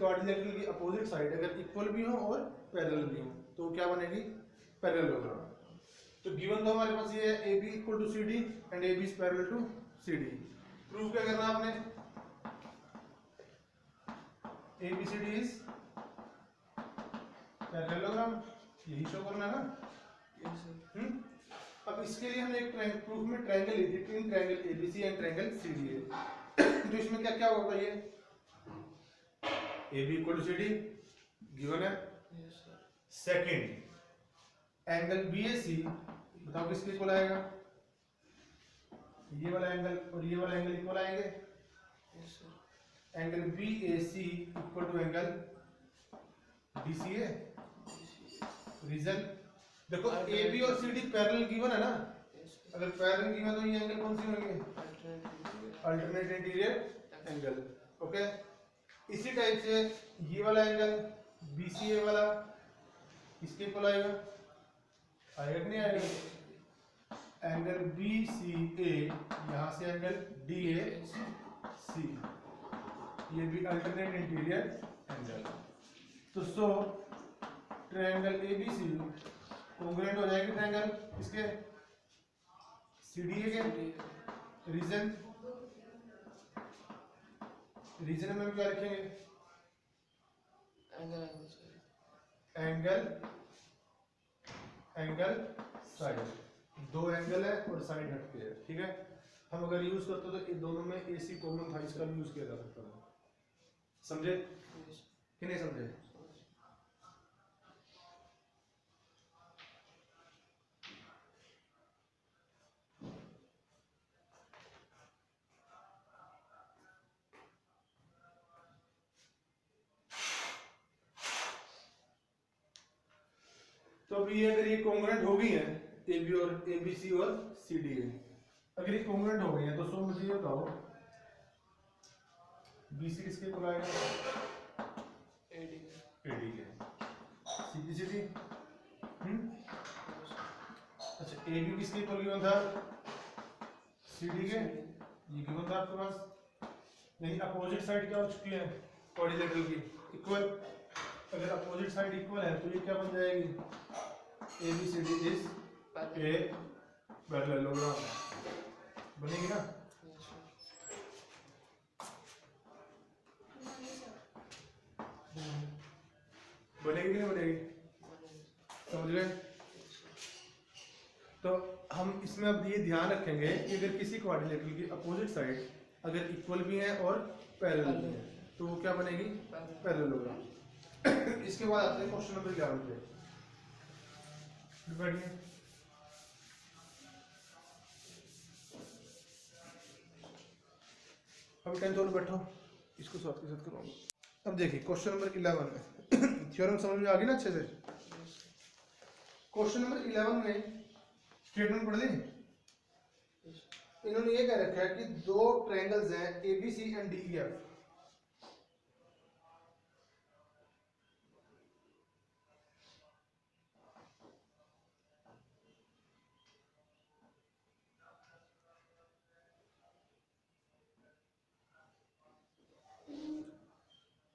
Quadrilateral की opposite side अगर equal भी हो और पैरेलल भी हो तो क्या बनेगी, पैरेललोग्राम। तो गिवन तो हमारे पास ये है A B equal to C D and A B is parallel to C D. Prove क्या करना आपने, A B C D is parallelogram, यही शो करना है ना। अब इसके लिए हमने एक प्रूफ में ट्रायंगल ली थी, twin triangle ABC and triangle CDA. तो इसमें क्या क्या होगा, ये A B equal to C D given है। Second angle B A C, बताओ किसके इक्वल आएगा, ये वाला एंगल और ये वाला एंगल इक्वल आएंगे। Angle B A C equal to angle D C A. Reason देखो ए बी और सी डी पैरेलल गिवन है ना, अगर पैरेलल गिवन तो ये एंगल कौन सी होंगे, अल्टरनेट इंटीरियर एंगल। ओके, इसी टाइप से ये वाला एंगल बी सी ए वाला इसके इक्वल आएगा, आएगा कि नहीं आएगा। एंगल बी सी ए यहां से एंगल डी ए सी, ये भी अल्टरनेट इंटीरियर एंगल। तो so triangle A B C congruent हो जाएगी ट्रायंगल इसके सीडीए के। रीजन रीजन में क्या रखेंगे, एंगल एंगल साइड, दो एंगल है और साइड हटके है, ठीक है। हम अगर यूज करते तो ये दोनों में एसी कॉमन था, इसका भी यूज किया जा सकता है। समझे कि नहीं समझे। तो अभी ये अगर ये कॉन्ग्रुएंट हो गई है ए बी और ए बी सी और सी डी ए, अगर ये कॉन्ग्रुएंट हो गई है तो सो मुझे ये बताओ बी सी किसके इक्वल आएगा, ए डी के। सी बी सी डी अच्छा, ए बी किसके इक्वल गिवन था, सी डी के, ये गिवन था आपके पास। नहीं, अपोजिट साइड क्या हो चुकी है क्वाड्रिलेटरल की, इक्वल। अगर अपोजिट साइड इक्वल है तो ये क्या बन जाएगी, A B C D is a parallelogram, बनेगी ना। बनेगी कि नहीं बनेगी, समझ गए। तो हम इसमें अब ये ध्यान रखेंगे कि अगर किसी क्वाड्रिलेटरल की अपोजिट साइड अगर इक्वल भी है और पैरेलल भी है तो वो क्या बनेगी, पैरेललोग्राम। इसके बाद आते हैं क्वेश्चन नंबर 11 पे। बैठिए, अब 10 और बैठो, इसको साथ के साथ करवाऊंगा। अब देखिए क्वेश्चन नंबर 11 में थ्योरम समझ में आ गई ना अच्छे से। क्वेश्चन नंबर 11 में स्टेटमेंट पढ़ ली। इन्होंने ये कह रखा है कि दो ट्रायंगल्स हैं A B C and D E F.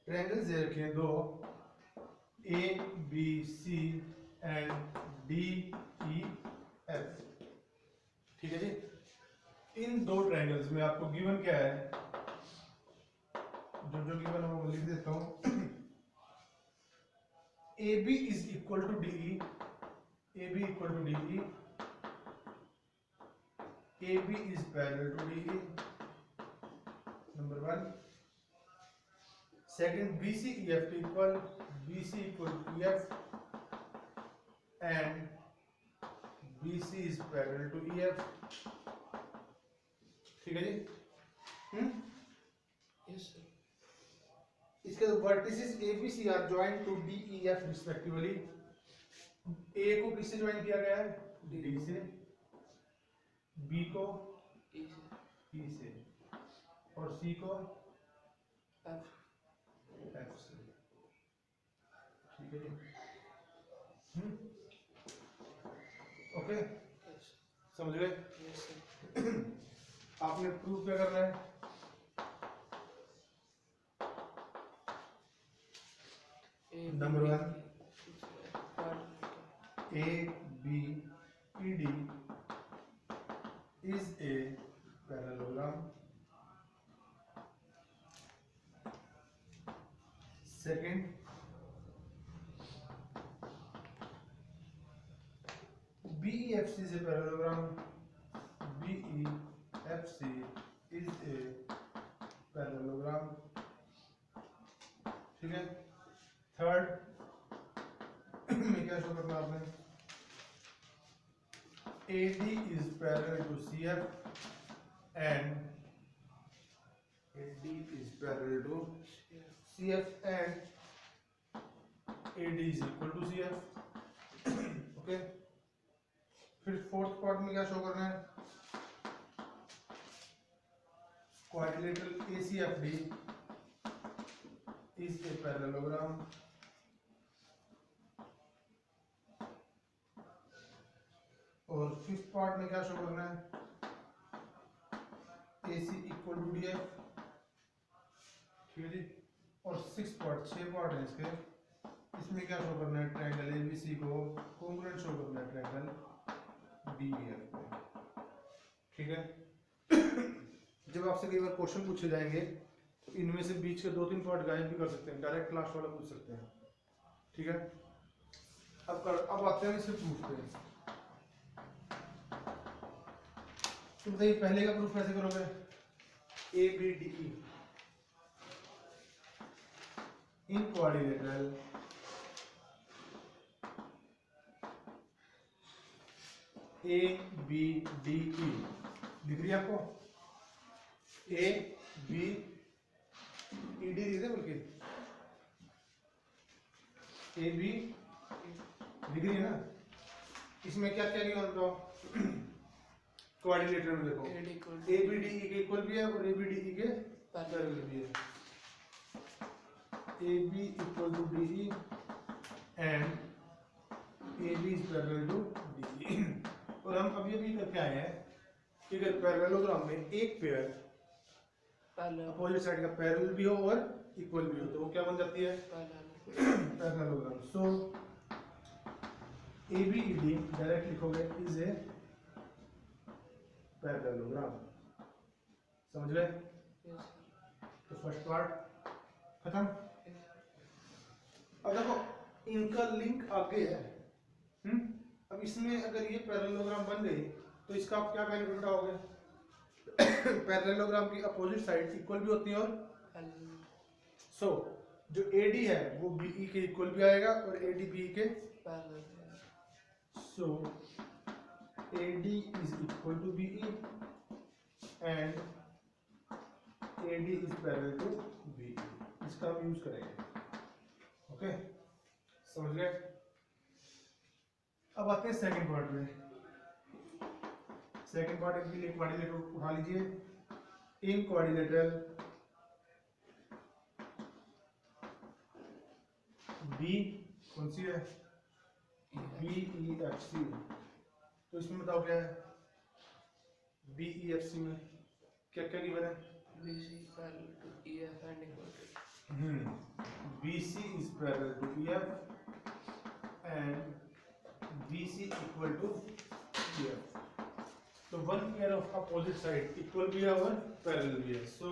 Triangles दे रखे हैं दो, A B C and D E F, ठीक है जी। इन दो ट्रायंगल्स में आपको गिवन क्या है, जो जो गिवन है वो लिख देता हूं। A B is equal to D E, A B equal to D E, A B is parallel to D E, number 1। Second B C E F equal, B C equal to E F and B C is parallel to E F, ठीक है जी। Yes sir. इसके vertices A B C are joint to D E F respectively. A को किससे join किया गया है, D से, बी को ई से और सी को एफ से, ठीक है जी। ओके, समझ गए। Yes sir. आपने प्रूफ क्या करना है, Number one. parallel. ABED is a parallelogram. Second, BEFC is a parallelogram. BEFC is a parallelogram. ठीक है. थर्ड में क्या शो करना आपने? AD is parallel to CF and AD is parallel to CF and AD is equal to CF. Okay. फिर fourth part में क्या show करना है? Quadrilateral ACFD is a parallelogram. और फिफ्थ पार्ट में क्या शो करना है? AC equal to DF. ठीक है जी. और सिक्स पार्ट, 6 पार्ट है इसके. इसमें क्या शो करना है? ट्रायंगल ABC को कॉन्ग्रुएंट शो करना है ट्रायंगल DEF को. ठीक है. जब आपसे कई बार क्वेश्चन पूछे जाएंगे तो इनमें से बीच के 2-3 पार्ट गायब भी कर सकते हैं, डायरेक्ट लास्ट वाला पूछ सकते हैं. ठीक है. अब आते हैं इसे प्रूफ पे. तो बताइए पहले का प्रूफ कैसे करोगे? ABDE इन क्वाड्रिलेटरल ABDE दिख रही है आपको? ABED दिख रहे बल्कि AB दिख रही है ना? इसमें क्या क्या नहीं होता? क्वाड्रिलेटरल में देखो ABDE के इक्वल भी है और ABDE के पैरेलल भी है. AB equal to DE and AB is parallel to DE. और हम अभी करके आए हैं कि अगर पैरेललोग्राम में एक पेयर अपोजिट साइड का पैरेलल भी हो और इक्वल भी हो तो वो क्या बन जाती है? पैरेललोग्राम. सो ABED डायरेक्ट लिखोगे इज ए पैरेललोग्राम. समझ गए? तो फर्स्ट पार्ट खत्म. अब देखो इनका लिंक आगे है. अब इसमें अगर ये पैरेललोग्राम बन गई तो इसका आप क्या बेनिफिट उठाओगे? पैरेललोग्राम की अपोजिट साइड इक्वल भी होती है और सो जो AD है वो BE के इक्वल भी आएगा और AD BE के parallel. So AD is equal to BE and AD is parallel to BE. इसका हम यूज करेंगे. ओके. समझ गए? अब आते हैं सेकंड पार्ट में. सेकंड पार्ट के लिए क्वाड्रिलेटरल उठा लीजिए. इन क्वाड्रिलेटरल B कौन सी है? BEFC. तो इसमें बताओ क्या है? BEFC में क्या क्या गिवन है? BC parallel to EF and equal to. BC is parallel to EF and BC equal to EF. तो one pair of opposite side equal भी है और पैरेलल भी है. सो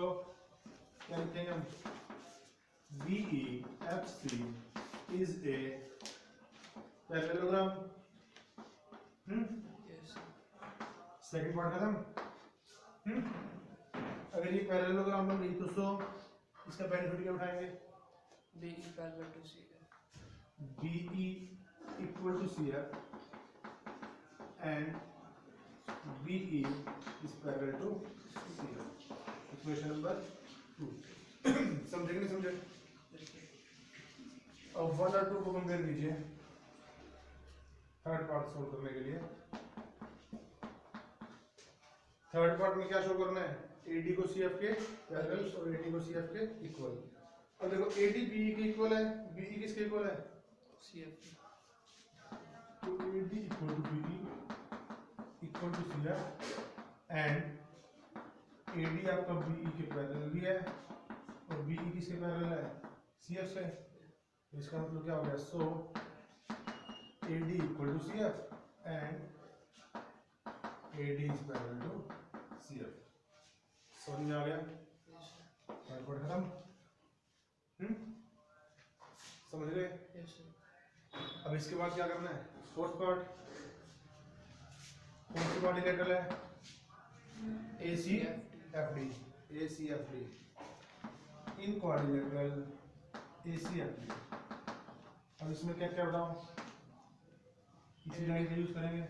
क्या लिखेंगे हम? BEFC is a parallelogram. Second part खत्म. अगर ये पैरेललोग्राम बन गई तो सो इसका बेनिफिट क्या उठाएंगे? BE parallel to CF. BE equal to CF and BE is parallel to CF. Equation number 2. समझे कि नहीं समझे? अब 1 और 2 को कंपेयर कीजिए थर्ड पार्ट सोल्व करने के लिए. थर्ड पार्ट में क्या शो करना है? AD को CF के पैरेलल और AD को CF के इक्वल. अब देखो AD BE के इक्वल है, BE किसके इक्वल है? CF. तो AD equal to BE equal to CF and AD आपका BE के पैरेलल भी है और BE किसके पैरेलल है? CF से. इसका मतलब क्या हो गया, so AD equal to CF and AD is parallel to CF। समझ में आ गया? Yes sir. पढ़ खत्म। समझ गए? Yes sir. अब इसके बाद क्या करना है, फोर्थ पार्ट। कौन सी कोऑर्डिनेटर है? ACFD। ACFD इन कोऑर्डिनेटर ACFD। अब इसमें क्या क्या बताओ, इसी लाइन का यूज करेंगे।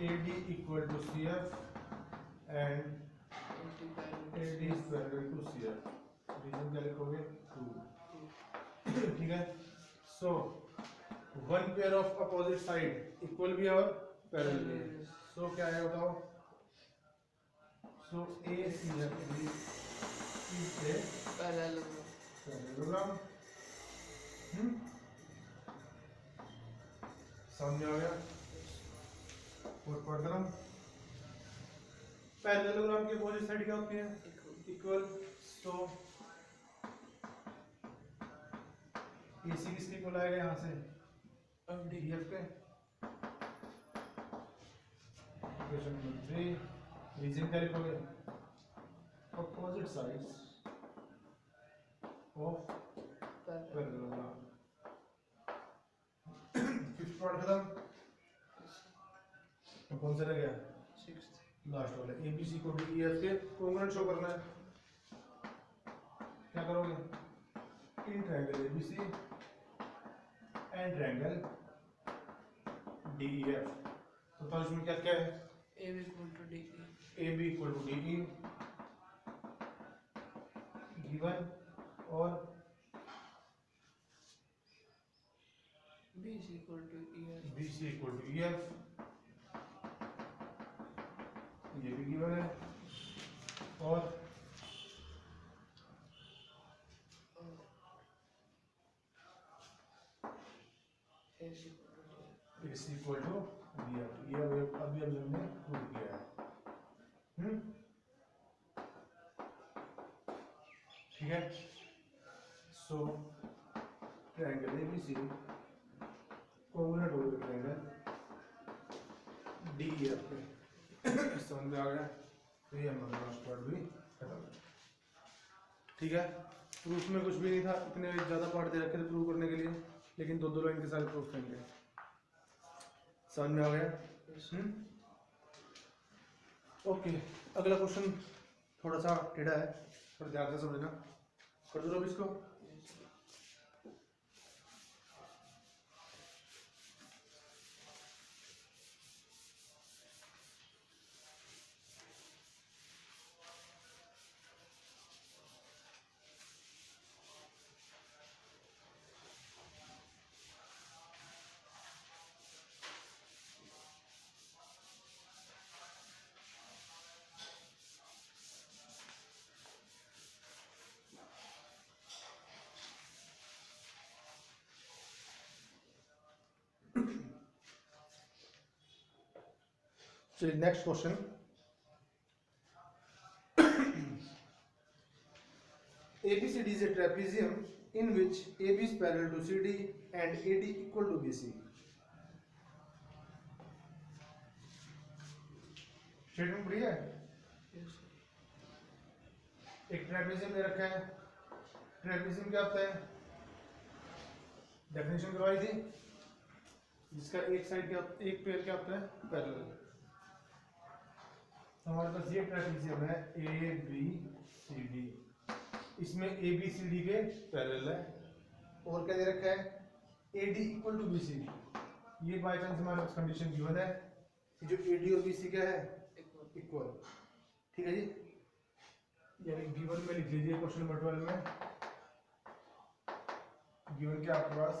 AD equal to CF and AD is parallel to CF। Reason क्या लिखोगे, 2। ठीक है। So one pair of opposite side equal भी है और पैरेलल भी है। सो क्या है बताओ, सो ACFD is a Parallelogram. Parallelogram. समझ में आ गया? और पढ़ रहा हूं, पैरेललोग्राम की अपोजिट साइड क्या होती है, Equal. इक्वल। सो AC किसके इक्वल आएगा यहाँ से, DF के। इक्वेशन नंबर 3, रीजन क्या लिखोगे, opposite sides of Parallel. Parallelogram. Fifth part खत्म। अब कौन सा रह गया, 6th. लास्ट वाला। ABC को DEF के कॉन्ग्रुएंट शो करना है। क्या करोगे, in triangle ABC and triangle DEF। तो इसमें क्या क्या है, AB equal to DE. AB equal to DE given और BC equal to EF. BC equal to EF, ये भी गिवन है। और AC equal to DF. AC equal to DF। ये अभी हमने प्रूव किया है। ठीक है। सो ट्रायंगल ABC कॉन्ग्रुएंट हो गया ट्रायंगल DEF पे। समझ में आ गया? तो ये हमारा लास्ट पार्ट भी खत्म। ठीक है। प्रूफ में कुछ भी नहीं था, इतने ज़्यादा पार्ट दे रखे थे प्रूव करने के लिए, लेकिन दो लाइन के साथ प्रूफ करेंगे। समझ में आ गया? ओके। अगला क्वेश्चन थोड़ा सा टेढ़ा है, थोड़ा ध्यान से समझना। कर दो अब इसको। Yes sir. So next question. ABCD is a trapezium in which AB is parallel to CD and AD equal to BC. Statement बढ़िया है। Yes sir. एक ट्रेपेजियम दे रखा है। ट्रेपेजियम क्या होता है, डेफिनेशन करवाई थी, जिसका एक साइड क्या, एक पेयर क्या होता है, पैरेलल। हमारे पास ये ट्रेपेजियम है ABCD, इसमें ABCD के पैरेलल है। और क्या दे रखा है, AD इक्वल टू BC। ये बाय चांस हमारे पास कंडीशन गिवन है कि जो AD और BC क्या है, Equal. इक्वल। ठीक है जी, यानी गिवन में लिख लीजिए क्वेश्चन नंबर 12 में। गिवन क्या आपके पास,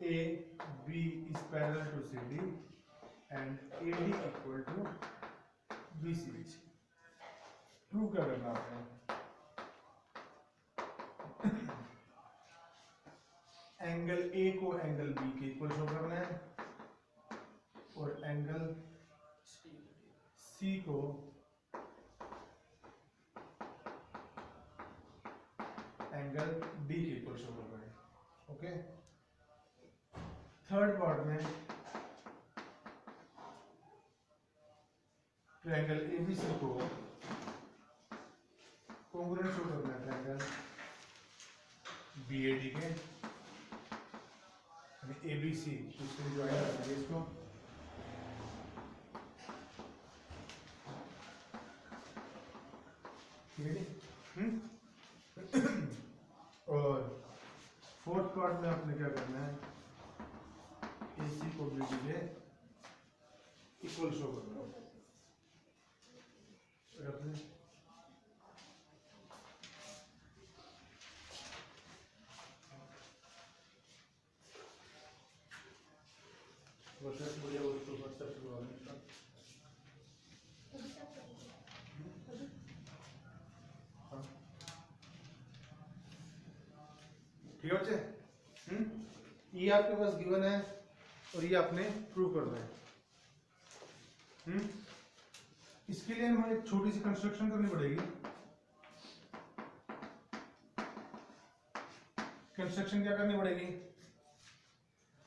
AB is parallel to CD and AD equal to BC। Prove क्या करना आपने, एंगल A को एंगल B के इक्वल शो करना है और एंगल C को थर्ड पार्ट में ट्रायंगल एबीसी को कॉन्ग्रुएंट शो करना है ट्रायंगल बीएडी के एबीसी, इसको ज्वाइन करना है इसको। ठीक है जी। और फोर्थ पार्ट में आपने क्या करना है, एसी को बीडी के इक्वल शो करना है। और अपने WhatsApp मुझे उसको WhatsApp पे बोलने का। हाँ। ठीक है बच्चे। ये आपके पास गिवन है और ये आपने प्रूव करना है। इसके लिए हमें एक छोटी सी कंस्ट्रक्शन करनी पड़ेगी। कंस्ट्रक्शन क्या करनी पड़ेगी,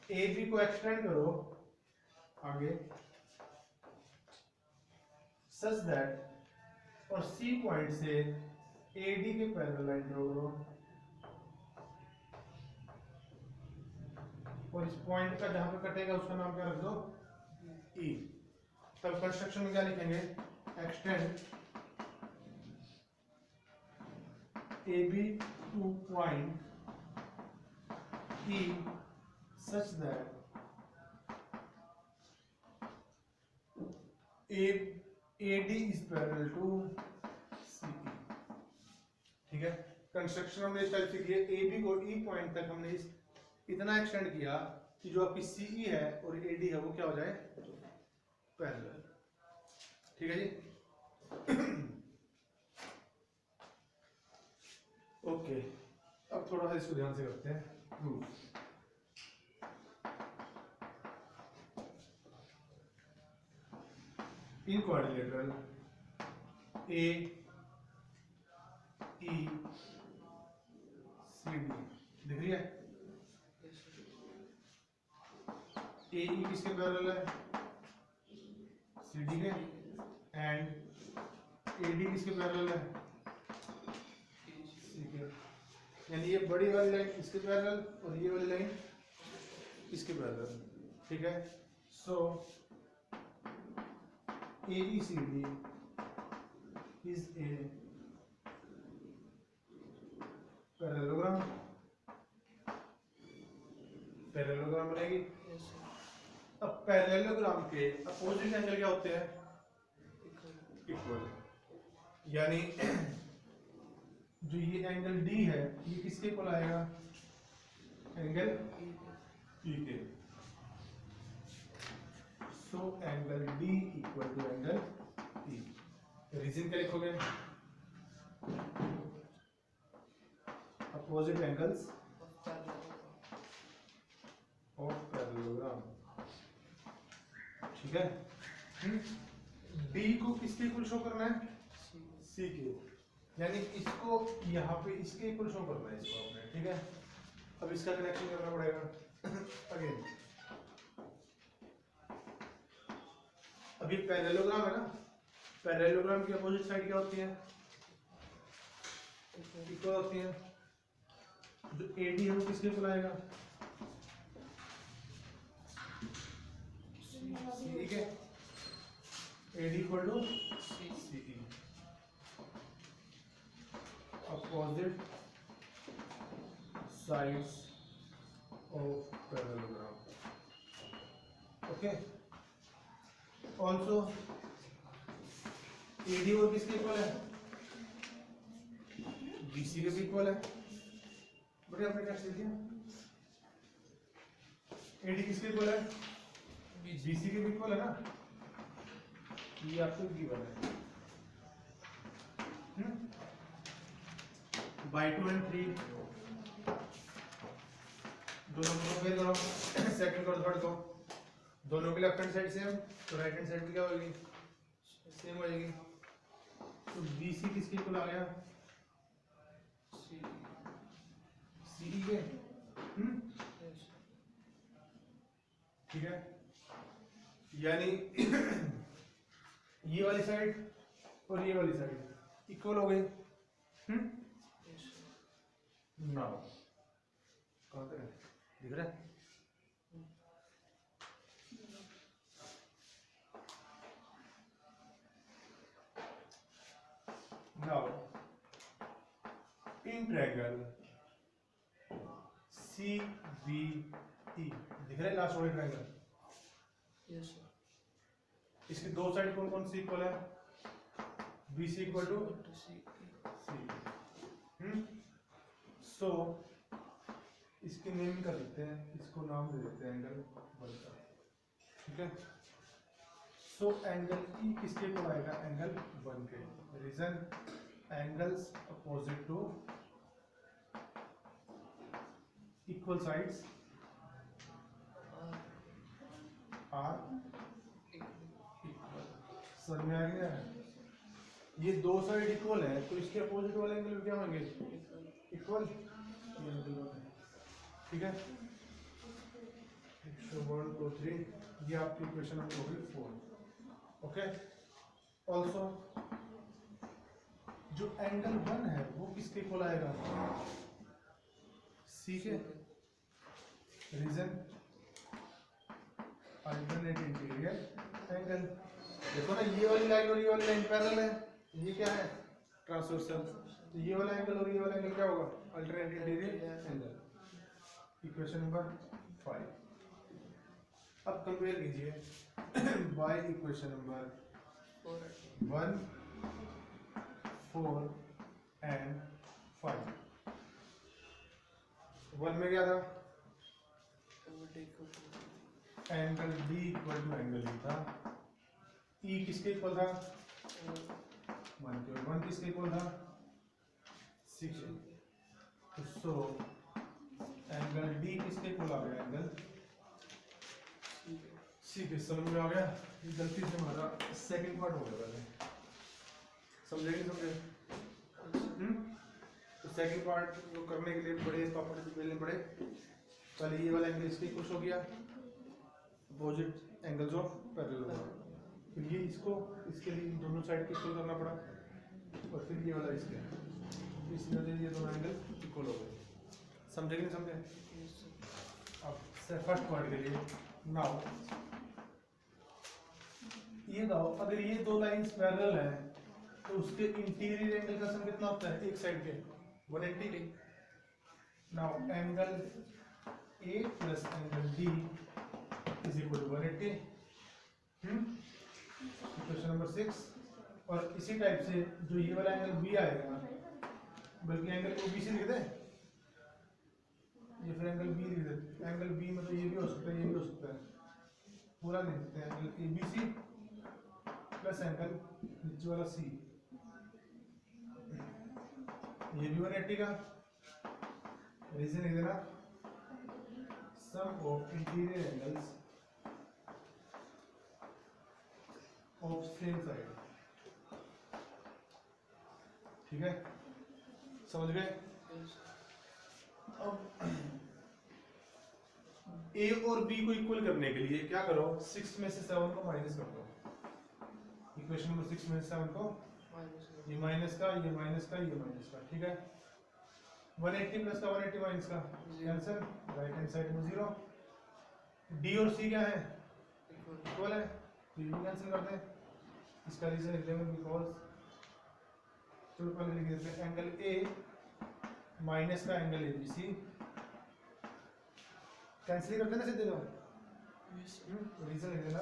ए बी को एक्सटेंड करो आगे सच दैट और सी पॉइंट से ए डी के पैरेलल लाइन ड्रॉ करो और इस पॉइंट का जहां पे कटेगा उसका नाम क्या रख दो, ई। तब कंस्ट्रक्शन में क्या लिखेंगे, extend A B to point E such that AD is parallel to CE। ठीक है, कंस्ट्रक्शन हमने इस टाइप से किया, AB को E पॉइंट तक हमने इतना एक्सटेंड किया कि जो आपकी CE है और AD है वो क्या हो जाए, पैरेलल। ठीक है जी। ओके, अब थोड़ा सा इसको ध्यान से करते हैं। इन quadrilateral A E C D दिख रही है, ए ई किसके पैरेलल है, सी डी के, एंड ए डी किसके पैरेलल है, सी के। यानी ये बड़ी वाली लाइन इसके पैरेलल और ये वाली लाइन इसके पैरेलल। ठीक है, सो ABCD is a parallelogram। Parallelogram बनेगी। अब पैरेललोग्राम के अपोजिट एंगल क्या होते हैं, इक्वल। यानी जो ये एंगल D है ये किसके इक्वल आएगा, एंगल E के। So angle D equal to angle E। Reason क्या लिखोगे, अपोजिट एंगल्स ऑफ पैरेललोग्राम। ठीक है, D को किसके इक्वल शो करना है, C के। यानी इसको यहाँ पे इसके इक्वल शो करना है इसको आपने। ठीक है, अब इसका कनेक्शन करना पड़ेगा अगेन। अभी पैरेललोग्राम है ना, पैरेललोग्राम की अपोजिट साइड क्या होती है, इक्वल होती है। जो AD है वो किसके इक्वल आएगा, ठीक है, AD equal to CE। Opposite sides of parallelogram. Okay, also AD और किसके इक्वल है, BC के भी इक्वल है। बढ़िया, आपने क्या लिख दिया, AD किसके इक्वल है, BC के भी इक्वल है ना। ये आपको गिवन है। बाय 2 एंड 3 दोनों को कंपेयर करो, सेकंड और थर्ड को, दोनों के लेफ्ट हैंड साइड सेम तो राइट हैंड साइड भी क्या होगी, सेम हो जाएगी। तो BC किसके इक्वल आ गया, CE के। ठीक है, यानी ये वाली साइड और ये वाली साइड इक्वल हो गई। Yes, sir. नाउ कहाँ तक है? दिख रहा है? Now, in triangle CBE दिख रहा है लास्ट वाले ट्रायंगल, Yes, sir. इसकी दो साइड कौन कौन सी इक्वल है? BC equal to Equal to CE. C। So इसकी नेम कर देते हैं, इसको नाम दे देते हैं एंगल वन का, ठीक है। सो एंगल ई किसके को आएगा? एंगल वन के। Reason angles opposite to equal sides R. Are Equal. Equal. समझ में आ गया? ये दो साइड इक्वल है तो इसके अपोजिट वाले एंगल क्या होंगे? Equal. इक्वल। ये एंगल वन है, ठीक है। 1 2 3 ये आपकी इक्वेशन नंबर होगी 4। ओके, ऑल्सो जो एंगल वन है वो किसके इक्वल आएगा? सी के। Reason alternate interior angle. देखो ना, ये वाली लाइन और ये वाली लाइन पैरेलल है, ये क्या है? ट्रांसवर्सल। तो ये वाला एंगल और ये वाला एंगल क्या होगा? Alternate interior angle. Equation number 5। अब कंपेयर कीजिए बाय इक्वेशन नंबर 4. 1 4 एंड 5। 1 में क्या था? Equal to angle D equal to angle E था। ई किसके इक्वल था? 1 के। 1 किसके इक्वल था? 6। तो सो एंगल डी किसके इक्वल आ गया? एंगल सी के। समझ में आ गया? ये गलती से हमारा सेकंड पार्ट हो गया पहले, समझे नहीं समझे? तो सेकंड पार्ट को करने के लिए बड़े पापड़ से बेलने पड़े। पहले ये वाला एंगल इसके इक्वल हो गया, अपोजिट एंगल्स ऑफ पैरेलल हो गया। फिर ये इसको इसके लिए दोनों साइड को इक्वल करना पड़ा, और फिर ये वाला इसके। इस वजह से ये दोनों एंगल इक्वल हो गए। समझे कि नहीं समझे? Yes, sir. अब फर्स्ट पार्ट के लिए नाउ ये दाओ, अगर ये दो लाइंस पैरेलल हैं तो उसके इंटीरियर एंगल का सम कितना होता है? एक साइड के 180। Now angle A plus angle D is equal to 180। Equation number 6। और इसी टाइप से जो ये वाला एंगल बी आएगा, बल्कि एंगल ओ बी सी लिख दे, ये फिर एंगल बी लिख दे। एंगल बी मतलब ये भी हो सकता है, ये भी हो सकता है, पूरा लिख देते हैं। Angle A B C plus angle नीचे वाला सी, ये भी 180 का। रीजन लिख देना, sum of interior angles of same side, ठीक है। समझ गए? Yes, sir. अब ए और बी को इक्वल करने के लिए क्या करो? 6 में से 7 को माइनस कर दो। इक्वेशन नंबर 6 में से 7 को, Minus 1. ये माइनस का, ये माइनस का, ये माइनस का, ठीक है। 180 प्लस का 180 माइनस का कैंसिल, राइट हैंड साइड में 0। डी और सी क्या है? Equal. इक्वल है, तो ये भी कैंसिल कर दें। इसका रीजन लिख देंगे बिकॉज, चलो पहले लिख देते हैं एंगल ए माइनस का angle A B C, cancel कर देना सीधे दो। Yes, sir. रीजन लिख देना,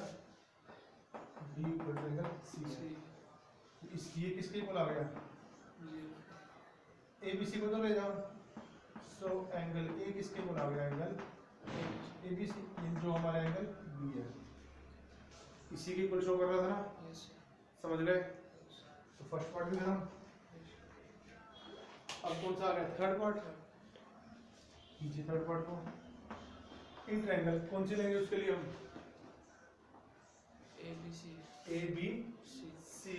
D equal to angle C C. है। इस ये किसके इक्वल आ गया? 0. ए बी सी को तो ले जाओ। सो एंगल ए किसके इक्वल आ गया? एंगल ए बी सी, जो हमारा एंगल बी है, इसी के इक्वल शो कर रहा था ना? Yes, sir. समझ गए? Yes, sir. तो फर्स्ट पार्ट भी खत्म। Yes, sir. अब कौन सा आ गया? Third part. कीजिए थर्ड पार्ट को। इन ट्रायंगल कौन सी लेंगे उसके लिए हम? A, B, C. A B C. C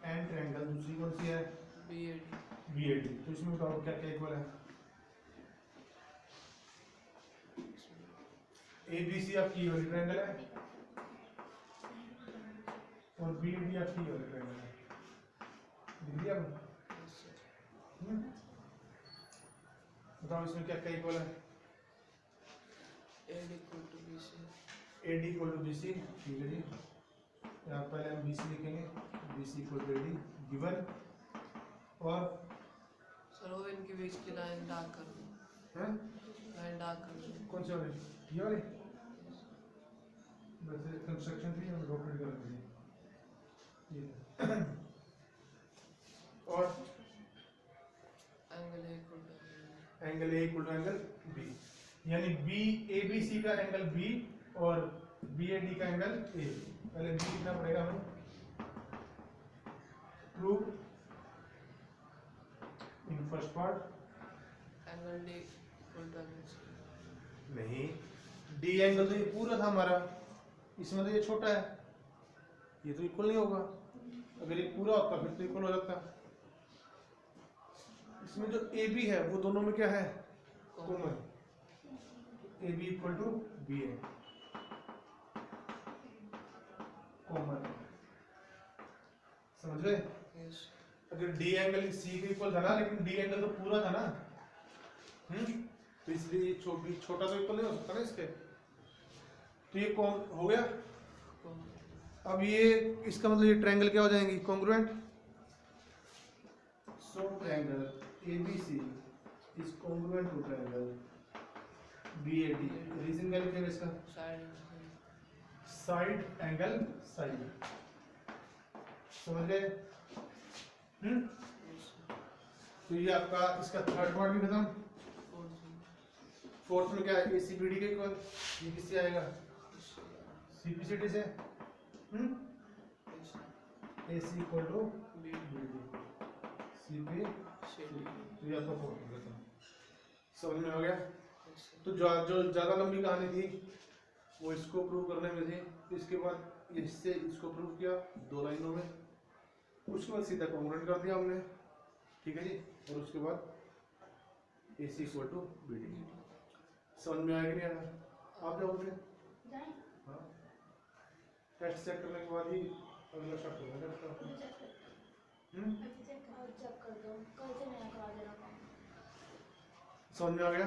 and triangle दूसरी कौन सी है? B, A, D. B A D. तो इसमें बताओ क्या क्या इक्वल है? इसमें ABC आपकी ये वाली ट्रायंगल है और BD आपकी ये वाली ट्रायंगल है। दिख लिया अब? Yes sir. बताओ इसमें क्या क्या इक्वल है? AD equal to BC। AD equal to BC, ठीक है जी। यहाँ पहले हम BC लिखेंगे, BC equal to AD given. और सर वो इनके बीच की लाइन डार्क कर दो, हैं लाइन डार्क कर दो। कौन से वाले? ये वाले? वैसे कंस्ट्रक्शन थी और रोटेट कर दी ये। और angle A equal to angle A equal to angle B, यानी ABC का एंगल B और BAD का एंगल A। पहले B कितना पड़ेगा हमें? Prove in first part. Angle D equal to angle C। नहीं, D एंगल तो ये पूरा था हमारा, इसमें तो ये छोटा है, ये तो इक्वल नहीं होगा। अगर ये पूरा होता फिर तो इक्वल हो जाता। इसमें जो AB है वो दोनों में क्या है? Common. AB equal to BA common, समझ रहे? यस। अगर D एंगल C के इक्वल था ना, लेकिन D एंगल तो पूरा था ना, तो इसलिए ये छोटा तो इक्वल नहीं हो सकता ना इसके। तो ये कौन हो गया? अब ये इसका मतलब ये ट्रायंगल क्या हो जाएंगी? Congruent. So triangle ABC is congruent to triangle BAD। Reason क्या लिखेंगे इसका? साइड एंगल साइड, समझ गए? तो ये आपका इसका थर्ड पार्ट भी खत्म। फोर्थ में क्या है? ACBD के इक्वल। ये किससे आएगा? CPCD से। AC equal to BD CP। तो ये आपका फोर्थ खत्म। समझ में आ गया? तो जो ज्यादा लंबी कहानी थी वो इसको प्रूव करने में थी। इसके बाद इससे इसको प्रूव किया 2 लाइनों में, उसके बाद सीधा कॉन्ग्रुएंट कर दिया हमने, ठीक है जी। और उसके बाद AC इक्वल टू BD। समझ में आया कि नहीं आया? आप जाओगे? हाँ, टेस्ट चेक करने के बाद ही अगला स्टार्ट होगा टेस्ट का। समझ में आ गया?